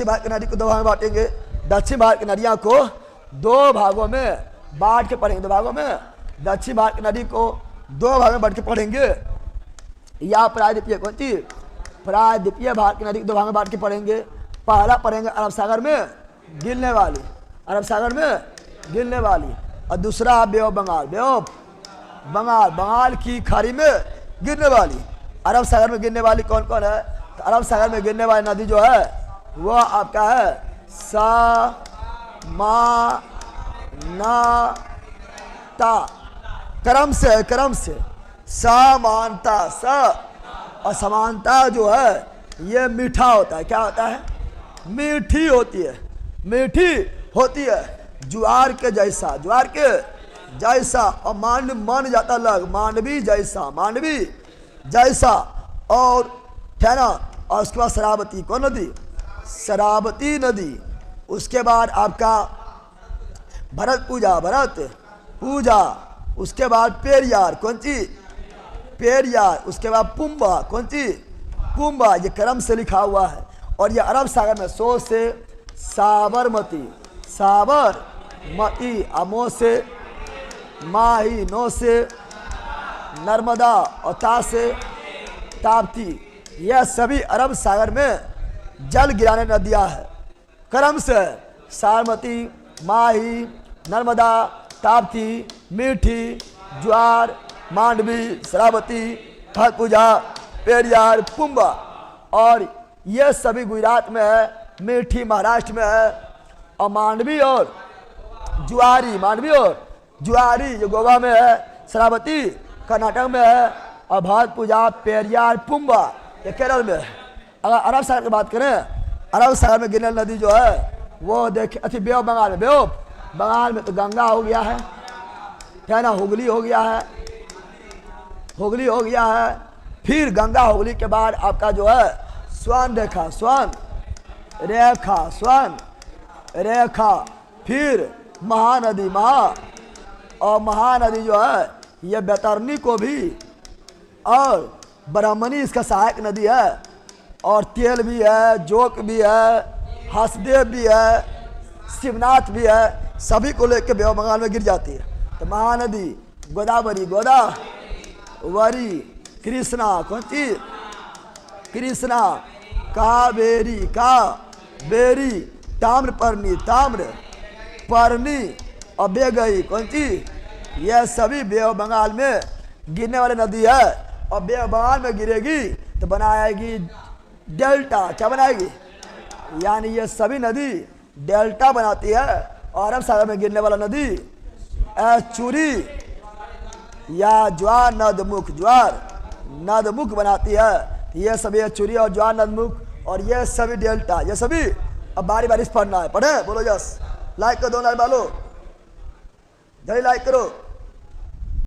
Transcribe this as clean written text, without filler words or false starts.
भारत की नदी को 2 भागों में बांटेंगे। दक्षिण भारत की नदियाँ को 2 भागों में बांट के पढ़ेंगे, 2 भागों में। दक्षिण भारत की नदी को 2 भागों में बांट के पढ़ेंगे। या प्रायद्वीपीय कौन सी? प्रायद्वीपीय भारत की नदी को 2 भागों में बांट के पढ़ेंगे। पहला पढ़ेंगे अरब सागर में गिरने वाली, अरब सागर में गिरने वाली, और दूसरा bay of Bengal, bay of Bengal, Bengal की खाड़ी में गिरने वाली। अरब सागर में गिरने वाली कौन कौन है? तो अरब सागर में गिरने वाली नदी जो है वो आपका है समानता, क्रम से, क्रम से समानता, स और समानता जो है ये मीठा होता है। क्या होता है? मीठी होती है, मीठी होती है। ज्वार के जैसा, ज्वार के जैसा, और मान जाता लग, मांडवी जैसा, मांडवी जैसा, और है ना। और उसके बाद शरावती, कौन नदी? शरावती नदी। उसके बाद आपका भरत पूजा, भरत पूजा। उसके बाद पेरियार, कौन सी? पेरियार। उसके बाद पुम्बा, कौन सी? पुम्बा। ये क्रम से लिखा हुआ है। और ये अरब सागर में सो से साबरमती, साबरमती, अमो से माही, नो से नर्मदा, और ता से ताप्ती। यह सभी अरब सागर में जल गिराने नदियां हैं। क्रम से साबरमती, माही, नर्मदा, ताप्ती, मीठी, ज्वार, मांडवी, शरावती, भरतपूजा, पेरियार, पुम्बा। और ये सभी गुजरात में है, मीठी महाराष्ट्र में है, और मांडवी और ज्वारी, मांडवी और ज्वारी जो गोवा में है, शरावती कर्नाटक में है, और भरतपूजा, पेरियार, पुम्बा ये केरल में है। अगर अरब सागर की बात करें, अरब सागर में गिरने नदी जो है वो देखिए, अच्छी बे ऑफ बंगाल में, बे ऑफ बंगाल में तो गंगा हो गया है ना, हुगली हो गया है, हुगली हो गया है। फिर गंगा हुगली के बाद आपका जो है स्वर्ण रेखा, स्वर्ण रेखा, स्वर्ण रेखा। फिर महानदी, और महानदी जो है ये बैतरनी को भी, और ब्राह्मणी इसका सहायक नदी है, और तेल भी है, जोक भी है, हसदेव भी है, शिवनाथ भी है, सभी को लेकर बे ऑफ बंगाल में गिर जाती है। तो महानदी गोदावरी, गोदावरी, कृष्णा, कौन सी? कृष्णा, कावेरी, कावेरी, ताम्रपर्णी, ताम्रपर्णी, और बेगई, कौन सी? यह सभी बे ऑफ बंगाल में गिरने वाली नदी है। और बे ऑफ बंगाल में गिरेगी तो बनाएगी डेल्टा। क्या बनाएगी? यानी ये सभी नदी डेल्टा बनाती है। और अरब सागर में गिरने वाला नदी एचुरी या ज्वार नदमुख, ज्वार नदमुख बनाती है। ये सभी एचुरी और ज्वार नदमुख, और ये सभी डेल्टा, ये सभी। अब बारी बारी से पढ़ना है, पढ़े, बोलो जस। लाइक कर दो, लाइक वालों, जल्दी लाइक करो।